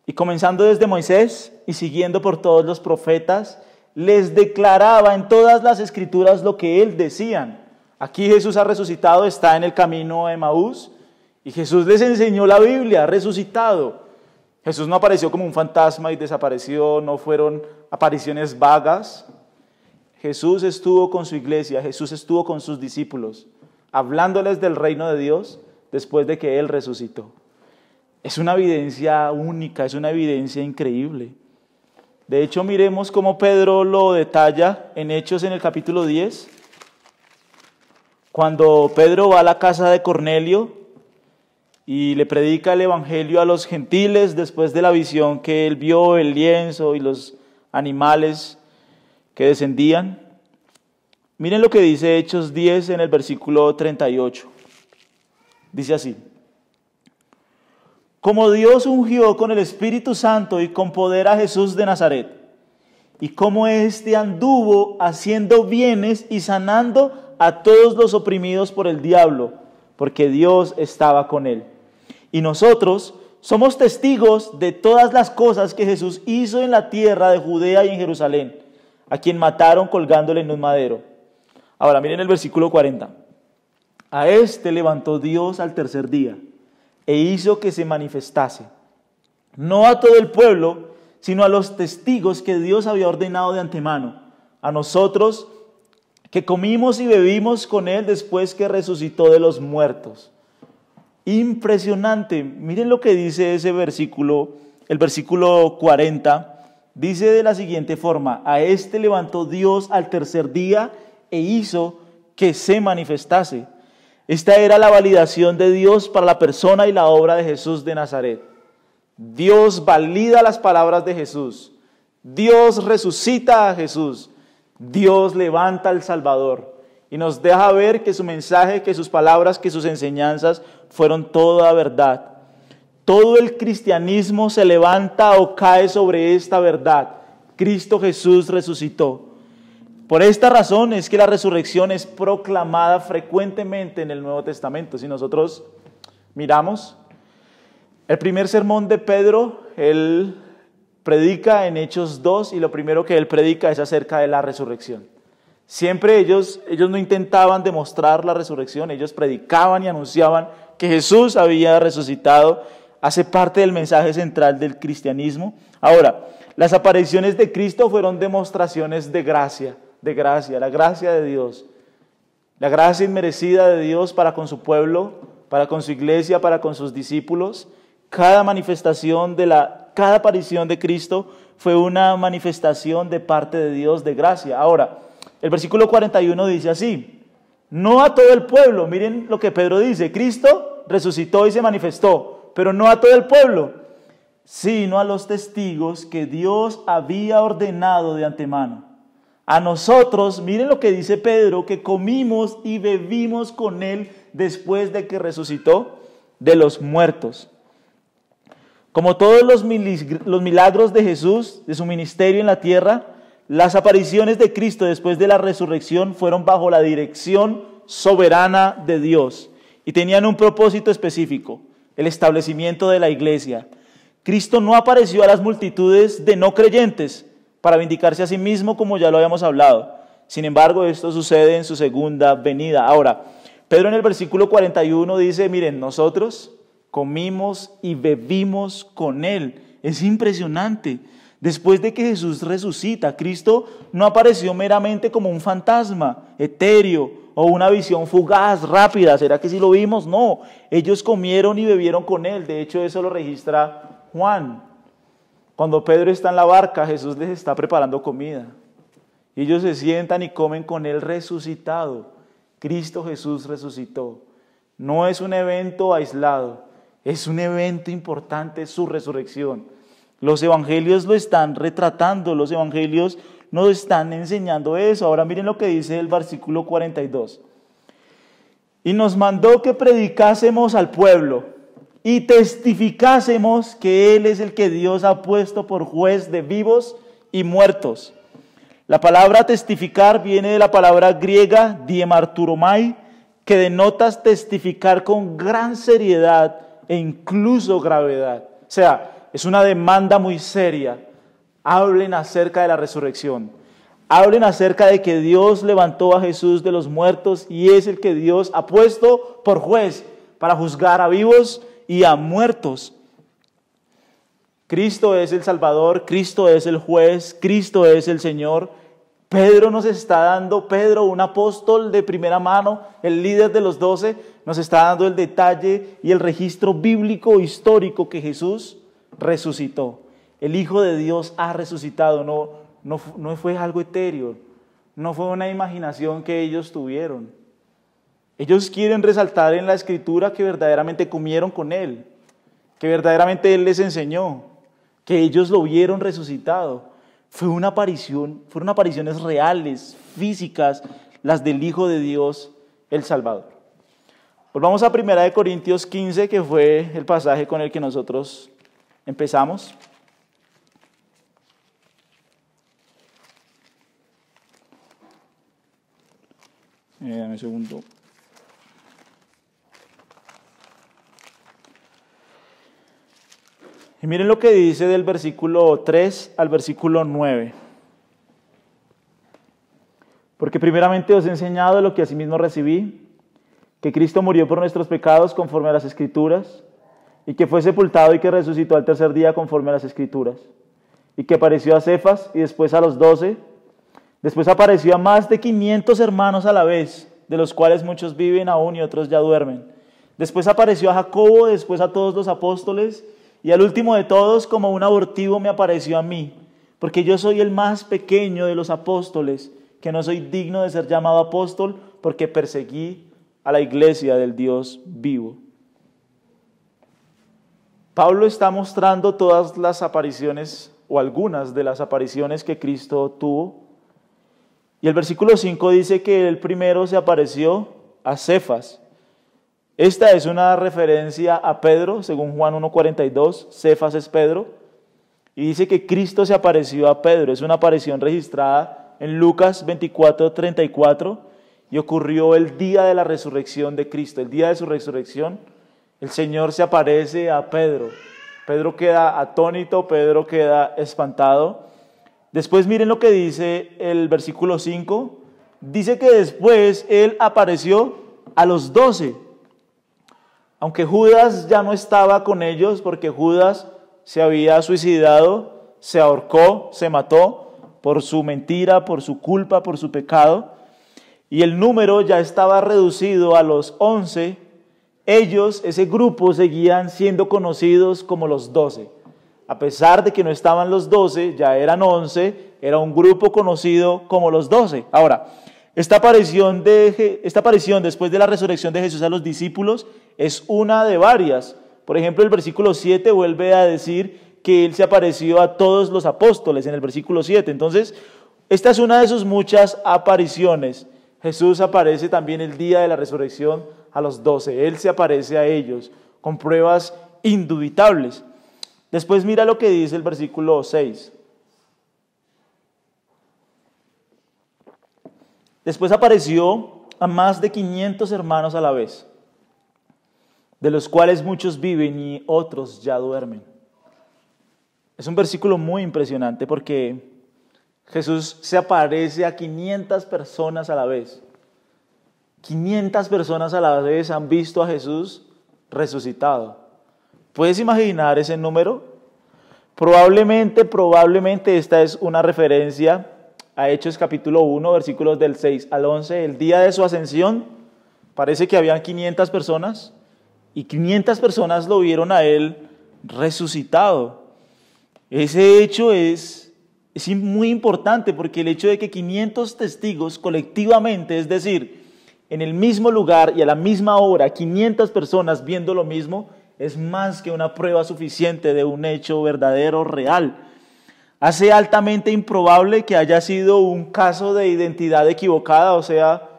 y comenzando desde Moisés y siguiendo por todos los profetas, les declaraba en todas las escrituras lo que él decían. Aquí Jesús ha resucitado, está en el camino a Emaús, y Jesús les enseñó la Biblia, resucitado. Jesús no apareció como un fantasma y desapareció, no fueron apariciones vagas. Jesús estuvo con su iglesia, Jesús estuvo con sus discípulos, hablándoles del reino de Dios después de que Él resucitó. Es una evidencia única, es una evidencia increíble. De hecho, miremos cómo Pedro lo detalla en Hechos en el capítulo 10. Cuando Pedro va a la casa de Cornelio y le predica el evangelio a los gentiles después de la visión que él vio, el lienzo y los animales. que descendían. Miren lo que dice Hechos 10 en el versículo 38. Dice así: como Dios ungió con el Espíritu Santo y con poder a Jesús de Nazaret, y como éste anduvo haciendo bienes y sanando a todos los oprimidos por el diablo, porque Dios estaba con él. Y nosotros somos testigos de todas las cosas que Jesús hizo en la tierra de Judea y en Jerusalén, a quien mataron colgándole en un madero. Ahora miren el versículo 40. A este levantó Dios al tercer día e hizo que se manifestase, no a todo el pueblo, sino a los testigos que Dios había ordenado de antemano, a nosotros que comimos y bebimos con él después que resucitó de los muertos. Impresionante. Miren lo que dice ese versículo, el versículo 40, dice de la siguiente forma: a este levantó Dios al tercer día e hizo que se manifestase. Esta era la validación de Dios para la persona y la obra de Jesús de Nazaret. Dios valida las palabras de Jesús. Dios resucita a Jesús. Dios levanta al Salvador. Y nos deja ver que su mensaje, que sus palabras, que sus enseñanzas fueron toda verdad. Todo el cristianismo se levanta o cae sobre esta verdad. Cristo Jesús resucitó. Por esta razón es que la resurrección es proclamada frecuentemente en el Nuevo Testamento. Si nosotros miramos el primer sermón de Pedro, él predica en Hechos 2 y lo primero que él predica es acerca de la resurrección. Siempre ellos no intentaban demostrar la resurrección, ellos predicaban y anunciaban que Jesús había resucitado. Hace parte del mensaje central del cristianismo. Ahora, las apariciones de Cristo fueron demostraciones de gracia, la gracia de Dios, la gracia inmerecida de Dios para con su pueblo, para con su iglesia, para con sus discípulos. Cada aparición de Cristo fue una manifestación de parte de Dios de gracia. Ahora, el versículo 41 dice así: no a todo el pueblo. Miren lo que Pedro dice: Cristo resucitó y se manifestó, pero no a todo el pueblo, sino a los testigos que Dios había ordenado de antemano. A nosotros, miren lo que dice Pedro, que comimos y bebimos con él después de que resucitó de los muertos. Como todos los milagros de Jesús, de su ministerio en la tierra, las apariciones de Cristo después de la resurrección fueron bajo la dirección soberana de Dios y tenían un propósito específico: el establecimiento de la iglesia. Cristo no apareció a las multitudes de no creyentes para vindicarse a sí mismo, como ya lo habíamos hablado. Sin embargo, esto sucede en su segunda venida. Ahora, Pedro en el versículo 41 dice: miren, nosotros comimos y bebimos con él. Es impresionante. Después de que Jesús resucita, Cristo no apareció meramente como un fantasma etéreo o una visión fugaz, rápida. ¿Será que sí lo vimos? No, ellos comieron y bebieron con él. De hecho, eso lo registra Juan. Cuando Pedro está en la barca, Jesús les está preparando comida. Y ellos se sientan y comen con él resucitado. Cristo Jesús resucitó. No es un evento aislado, es un evento importante, su resurrección. Los evangelios lo están retratando, los evangelios nos están enseñando eso. Ahora miren lo que dice el versículo 42. Y nos mandó que predicásemos al pueblo y testificásemos que Él es el que Dios ha puesto por juez de vivos y muertos. La palabra testificar viene de la palabra griega diemarturomai, que denota testificar con gran seriedad e incluso gravedad. O sea, es una demanda muy seria. Hablen acerca de la resurrección. Hablen acerca de que Dios levantó a Jesús de los muertos y es el que Dios ha puesto por juez para juzgar a vivos y a muertos. Cristo es el Salvador, Cristo es el juez, Cristo es el Señor. Pedro nos está dando, Pedro, un apóstol de primera mano, el líder de los 12, nos está dando el detalle y el registro bíblico histórico que Jesús resucitó. El Hijo de Dios ha resucitado, no fue algo etéreo, no fue una imaginación que ellos tuvieron. Ellos quieren resaltar en la Escritura que verdaderamente comieron con Él, que verdaderamente Él les enseñó, que ellos lo vieron resucitado. fueron apariciones reales, físicas, las del Hijo de Dios, el Salvador. Volvamos a 1 Corintios 15, que fue el pasaje con el que nosotros empezamos. Dame un segundo. Y miren lo que dice del versículo 3 al versículo 9. Porque primeramente os he enseñado lo que asimismo recibí, que Cristo murió por nuestros pecados conforme a las Escrituras, y que fue sepultado y que resucitó al tercer día conforme a las Escrituras, y que apareció a Cefas y después a los 12, después apareció a más de 500 hermanos a la vez, de los cuales muchos viven aún y otros ya duermen. Después apareció a Jacobo, después a todos los apóstoles, y al último de todos, como un abortivo, me apareció a mí, porque yo soy el más pequeño de los apóstoles, que no soy digno de ser llamado apóstol, porque perseguí a la iglesia del Dios vivo. Pablo está mostrando todas las apariciones, o algunas de las apariciones que Cristo tuvo. Y el versículo 5 dice que el primero se apareció a Cefas. Esta es una referencia a Pedro, según Juan 1:42, Cefas es Pedro. Y dice que Cristo se apareció a Pedro. Es una aparición registrada en Lucas 24:34 y ocurrió el día de la resurrección de Cristo. El día de su resurrección, el Señor se aparece a Pedro. Pedro queda atónito, Pedro queda espantado. Después miren lo que dice el versículo 5. Dice que después Él apareció a los 12. Aunque Judas ya no estaba con ellos porque Judas se había suicidado, se ahorcó, se mató por su mentira, por su culpa, por su pecado. Y el número ya estaba reducido a los 11. Ellos, ese grupo, seguían siendo conocidos como los 12. A pesar de que no estaban los 12, ya eran 11, era un grupo conocido como los 12. Ahora, esta aparición después de la resurrección de Jesús a los discípulos es una de varias. Por ejemplo, el versículo 7 vuelve a decir que Él se apareció a todos los apóstoles en el versículo 7. Entonces, esta es una de sus muchas apariciones. Jesús aparece también el día de la resurrección a los 12. Él se aparece a ellos con pruebas indubitables. Después mira lo que dice el versículo 6. Después apareció a más de 500 hermanos a la vez, de los cuales muchos viven y otros ya duermen. Es un versículo muy impresionante porque Jesús se aparece a 500 personas a la vez. 500 personas a la vez han visto a Jesús resucitado. ¿Puedes imaginar ese número? Probablemente esta es una referencia a Hechos capítulo 1, versículos del 6 al 11. El día de su ascensión parece que habían 500 personas y 500 personas lo vieron a Él resucitado. Ese hecho es muy importante porque el hecho de que 500 testigos colectivamente, es decir, en el mismo lugar y a la misma hora, 500 personas viendo lo mismo, es más que una prueba suficiente de un hecho verdadero, real. Hace altamente improbable que haya sido un caso de identidad equivocada, o sea,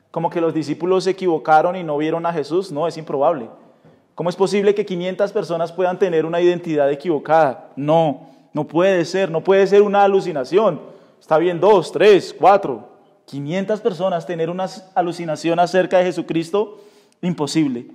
como que los discípulos se equivocaron y no vieron a Jesús. No, es improbable. ¿Cómo es posible que 500 personas puedan tener una identidad equivocada? No puede ser una alucinación. Está bien 2, 3, 4, 500 personas tener una alucinación acerca de Jesucristo, imposible.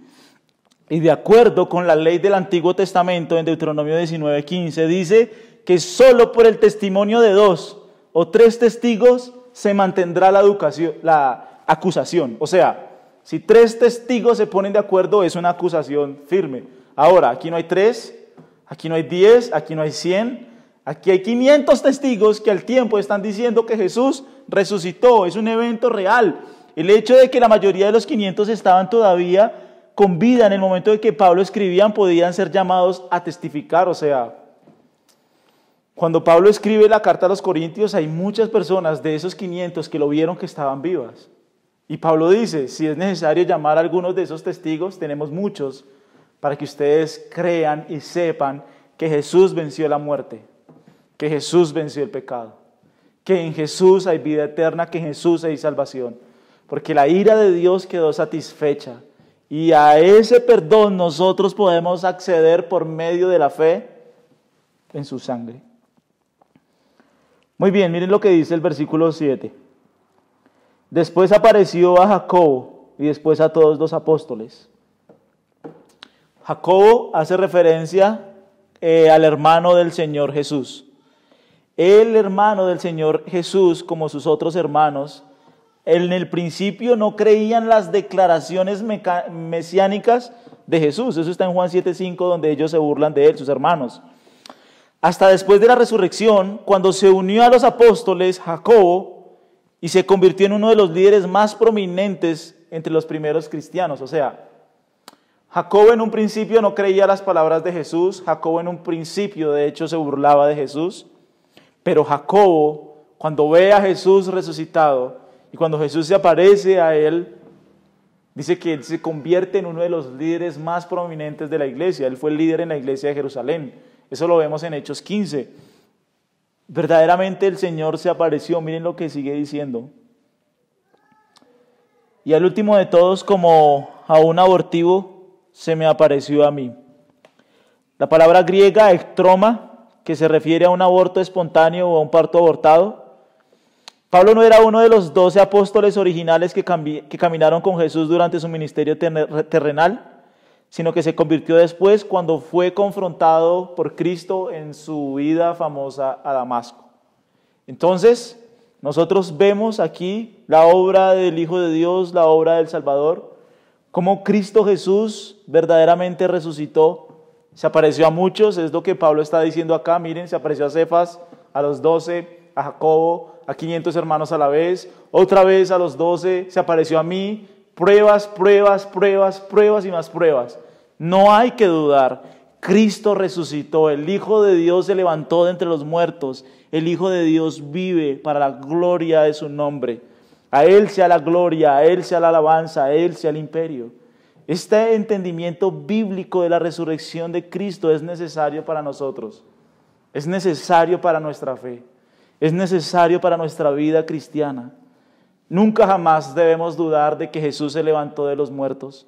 Y de acuerdo con la ley del Antiguo Testamento, en Deuteronomio 19:15, dice que solo por el testimonio de 2 o 3 testigos se mantendrá la acusación. O sea, si 3 testigos se ponen de acuerdo, es una acusación firme. Ahora, aquí no hay 3, aquí no hay 10, aquí no hay 100, aquí hay 500 testigos que al tiempo están diciendo que Jesús resucitó. Es un evento real. El hecho de que la mayoría de los 500 estaban todavía con vida en el momento de que Pablo escribían, podían ser llamados a testificar. O sea, cuando Pablo escribe la carta a los Corintios, hay muchas personas de esos 500 que lo vieron que estaban vivas. Y Pablo dice, si es necesario llamar a algunos de esos testigos, tenemos muchos, para que ustedes crean y sepan que Jesús venció la muerte, que Jesús venció el pecado. que en Jesús hay vida eterna, que en Jesús hay salvación. Porque la ira de Dios quedó satisfecha. Y a ese perdón nosotros podemos acceder por medio de la fe en su sangre. Muy bien, miren lo que dice el versículo 7. Después apareció a Jacobo y después a todos los apóstoles. Jacobo hace referencia al hermano del Señor Jesús. El hermano del Señor Jesús, como sus otros hermanos, en el principio no creían las declaraciones mesiánicas de Jesús. Eso está en Juan 7:5, donde ellos se burlan de él, sus hermanos. Hasta después de la resurrección, cuando se unió a los apóstoles, Jacobo, y se convirtió en uno de los líderes más prominentes entre los primeros cristianos. O sea, Jacobo en un principio no creía las palabras de Jesús. Jacobo en un principio, de hecho, se burlaba de Jesús. Pero Jacobo, cuando ve a Jesús resucitado y cuando Jesús se aparece a él, dice que él se convierte en uno de los líderes más prominentes de la iglesia. Él fue el líder en la iglesia de Jerusalén. Eso lo vemos en Hechos 15. Verdaderamente el Señor se apareció. Miren lo que sigue diciendo. Y al último de todos, como a un abortivo, se me apareció a mí. La palabra griega ectroma, que se refiere a un aborto espontáneo o a un parto abortado. Pablo no era uno de los 12 apóstoles originales que caminaron con Jesús durante su ministerio terrenal, sino que se convirtió después cuando fue confrontado por Cristo en su ida famosa a Damasco. Entonces, nosotros vemos aquí la obra del Hijo de Dios, la obra del Salvador, cómo Cristo Jesús verdaderamente resucitó. Se apareció a muchos, es lo que Pablo está diciendo acá. Miren, se apareció a Cefas, a los 12, a Jacobo, a 500 hermanos a la vez, otra vez a los 12, se apareció a mí. Pruebas, pruebas, pruebas, pruebas y más pruebas. No hay que dudar. Cristo resucitó, el Hijo de Dios se levantó de entre los muertos, el Hijo de Dios vive para la gloria de su nombre. A Él sea la gloria, a Él sea la alabanza, a Él sea el imperio. Este entendimiento bíblico de la resurrección de Cristo es necesario para nosotros. Es necesario para nuestra fe. Es necesario para nuestra vida cristiana. Nunca jamás debemos dudar de que Jesús se levantó de los muertos.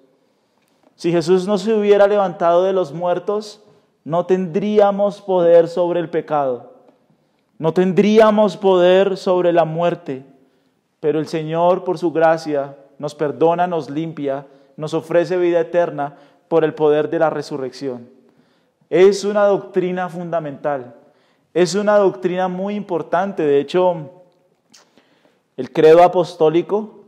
Si Jesús no se hubiera levantado de los muertos, no tendríamos poder sobre el pecado. No tendríamos poder sobre la muerte. Pero el Señor, por su gracia, nos perdona, nos limpia, nos ofrece vida eterna por el poder de la resurrección. Es una doctrina fundamental. Es una doctrina muy importante. De hecho, el credo apostólico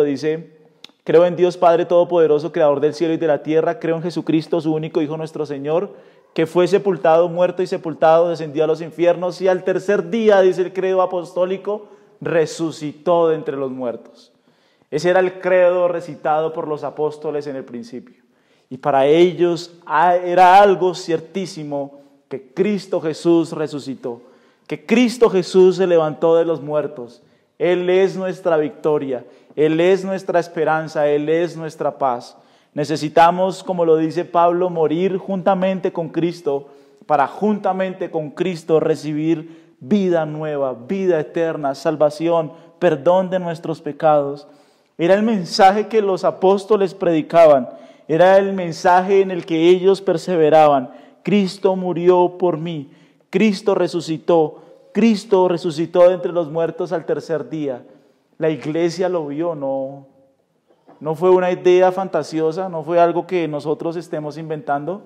dice: creo en Dios Padre Todopoderoso, Creador del cielo y de la tierra. Creo en Jesucristo, su único Hijo nuestro Señor, que fue sepultado, muerto y sepultado, descendió a los infiernos y al tercer día, dice el credo apostólico, resucitó de entre los muertos. Ese era el credo recitado por los apóstoles en el principio. Y para ellos era algo ciertísimo que Cristo Jesús resucitó, que Cristo Jesús se levantó de los muertos. Él es nuestra victoria, Él es nuestra esperanza, Él es nuestra paz. Necesitamos, como lo dice Pablo, morir juntamente con Cristo para juntamente con Cristo recibir vida nueva, vida eterna, salvación, perdón de nuestros pecados. Era el mensaje que los apóstoles predicaban, era el mensaje en el que ellos perseveraban. Cristo murió por mí, Cristo resucitó de entre los muertos al tercer día. La iglesia lo vio, no fue una idea fantasiosa, no fue algo que nosotros estemos inventando.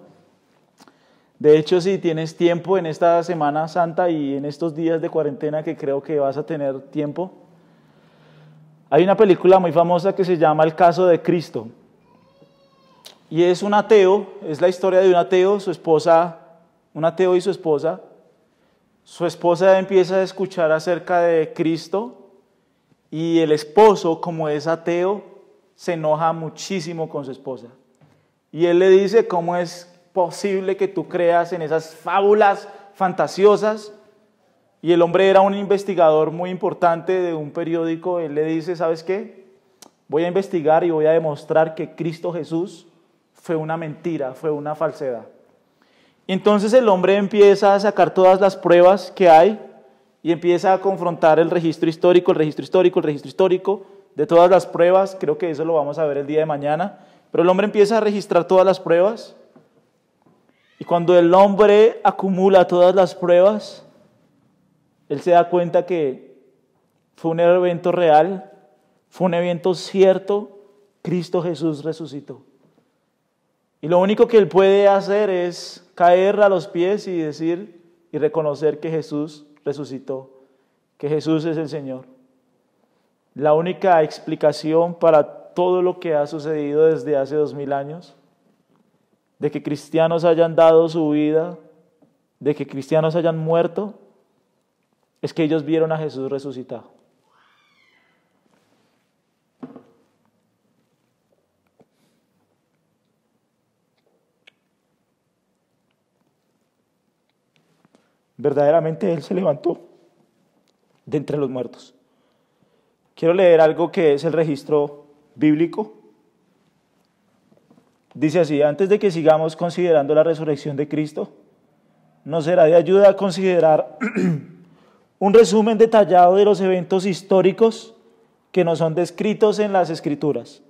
De hecho, si tienes tiempo en esta Semana Santa y en estos días de cuarentena, que creo que vas a tener tiempo, hay una película muy famosa que se llama El caso de Cristo. Y es un ateo, es la historia de un ateo, un ateo y su esposa. Su esposa empieza a escuchar acerca de Cristo y el esposo, como es ateo, se enoja muchísimo con su esposa. Y él le dice: ¿cómo es posible que tú creas en esas fábulas fantasiosas? Y el hombre era un investigador muy importante de un periódico. Él le dice: ¿sabes qué? Voy a investigar y voy a demostrar que Cristo Jesús fue una mentira, fue una falsedad. Y entonces el hombre empieza a sacar todas las pruebas que hay y empieza a confrontar el registro histórico de todas las pruebas. Creo que eso lo vamos a ver el día de mañana. Pero el hombre empieza a registrar todas las pruebas, y cuando el hombre acumula todas las pruebas, él se da cuenta que fue un evento real, fue un evento cierto. Cristo Jesús resucitó. Y lo único que él puede hacer es caer a los pies y decir y reconocer que Jesús resucitó, que Jesús es el Señor. La única explicación para todo lo que ha sucedido desde hace 2000 años, de que cristianos hayan dado su vida, de que cristianos hayan muerto, es que ellos vieron a Jesús resucitado. Verdaderamente Él se levantó de entre los muertos. Quiero leer algo que es el registro bíblico. Dice así: antes de que sigamos considerando la resurrección de Cristo, nos será de ayuda a considerar un resumen detallado de los eventos históricos que nos son descritos en las Escrituras.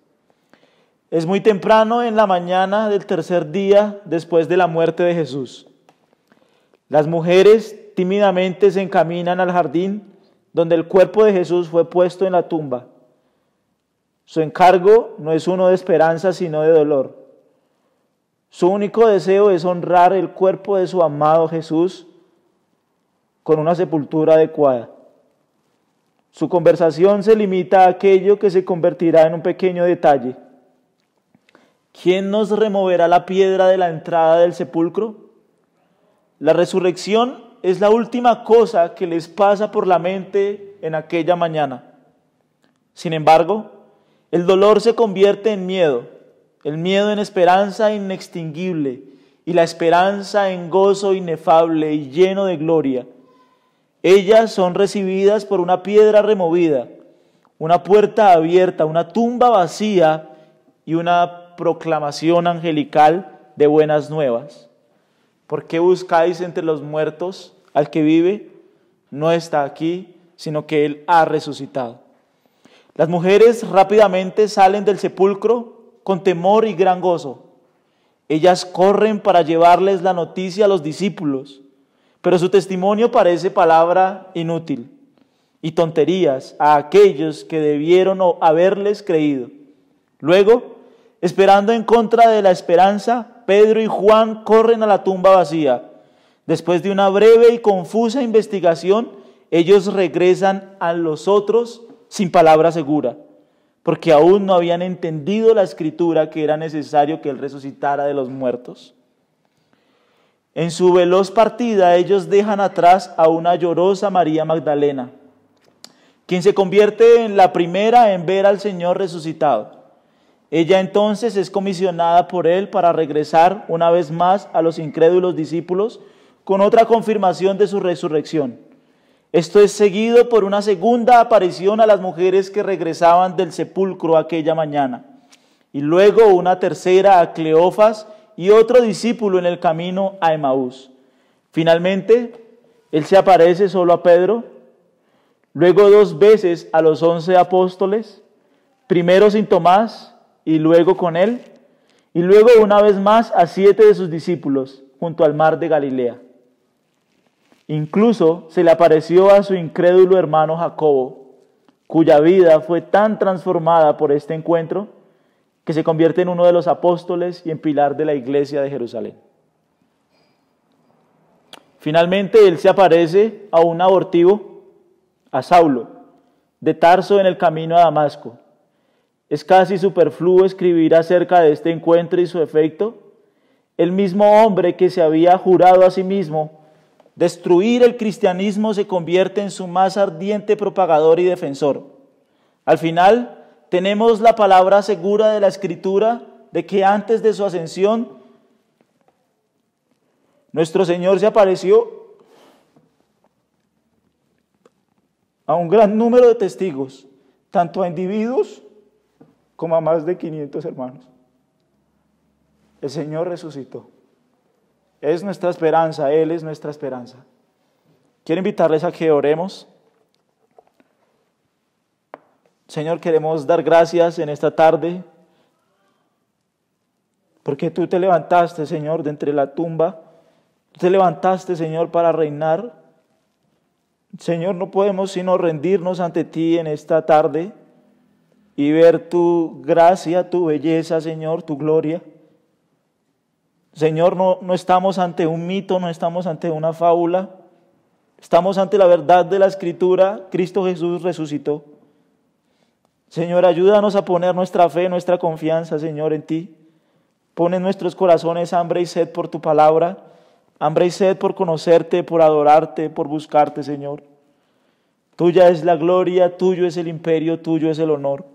Es muy temprano en la mañana del tercer día después de la muerte de Jesús. Las mujeres tímidamente se encaminan al jardín donde el cuerpo de Jesús fue puesto en la tumba. Su encargo no es uno de esperanza, sino de dolor. Su único deseo es honrar el cuerpo de su amado Jesús con una sepultura adecuada. Su conversación se limita a aquello que se convertirá en un pequeño detalle. ¿Quién nos removerá la piedra de la entrada del sepulcro? La resurrección es la última cosa que les pasa por la mente en aquella mañana. Sin embargo, el dolor se convierte en miedo, el miedo en esperanza inextinguible y la esperanza en gozo inefable y lleno de gloria. Ellas son recibidas por una piedra removida, una puerta abierta, una tumba vacía y una proclamación angelical de buenas nuevas. ¿Por qué buscáis entre los muertos al que vive? No está aquí, sino que Él ha resucitado. Las mujeres rápidamente salen del sepulcro con temor y gran gozo. Ellas corren para llevarles la noticia a los discípulos, pero su testimonio parece palabra inútil y tonterías a aquellos que debieron haberles creído. Luego, esperando en contra de la esperanza, Pedro y Juan corren a la tumba vacía. Después de una breve y confusa investigación, ellos regresan a los otros sin palabra segura, porque aún no habían entendido la escritura que era necesario que Él resucitara de los muertos. En su veloz partida, ellos dejan atrás a una llorosa María Magdalena, quien se convierte en la primera en ver al Señor resucitado. Ella entonces es comisionada por Él para regresar una vez más a los incrédulos discípulos con otra confirmación de su resurrección. Esto es seguido por una segunda aparición a las mujeres que regresaban del sepulcro aquella mañana, y luego una tercera a Cleofas y otro discípulo en el camino a Emaús. Finalmente, Él se aparece solo a Pedro, luego 2 veces a los 11 apóstoles, primero sin Tomás y luego con Él, y luego una vez más a 7 de sus discípulos junto al mar de Galilea. Incluso se le apareció a su incrédulo hermano Jacobo, cuya vida fue tan transformada por este encuentro que se convierte en uno de los apóstoles y en pilar de la iglesia de Jerusalén. Finalmente, Él se aparece a un abortivo, a Saulo, de Tarso en el camino a Damasco. Es casi superfluo escribir acerca de este encuentro y su efecto. El mismo hombre que se había jurado a sí mismo destruir el cristianismo se convierte en su más ardiente propagador y defensor. Al final, tenemos la palabra segura de la Escritura de que antes de su ascensión, nuestro Señor se apareció a un gran número de testigos, tanto a individuos como a más de 500 hermanos. El Señor resucitó. Es nuestra esperanza, Él es nuestra esperanza. Quiero invitarles a que oremos. Señor, queremos dar gracias en esta tarde porque tú te levantaste, Señor, de entre la tumba. Tú te levantaste, Señor, para reinar. Señor, no podemos sino rendirnos ante ti en esta tarde y ver tu gracia, tu belleza, Señor, tu gloria. Señor, no estamos ante un mito, no estamos ante una fábula. Estamos ante la verdad de la Escritura. Cristo Jesús resucitó. Señor, ayúdanos a poner nuestra fe, nuestra confianza, Señor, en ti. Pon en nuestros corazones hambre y sed por tu palabra, hambre y sed por conocerte, por adorarte, por buscarte, Señor. Tuya es la gloria, tuyo es el imperio, tuyo es el honor.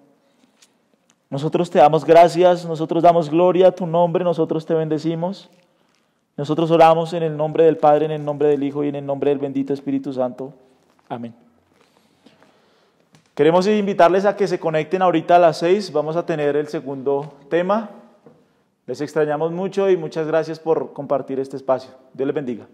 Nosotros te damos gracias, nosotros damos gloria a tu nombre, nosotros te bendecimos. Nosotros oramos en el nombre del Padre, en el nombre del Hijo y en el nombre del bendito Espíritu Santo. Amén. Queremos invitarles a que se conecten ahorita a las 6. Vamos a tener el segundo tema. Les extrañamos mucho y muchas gracias por compartir este espacio. Dios les bendiga.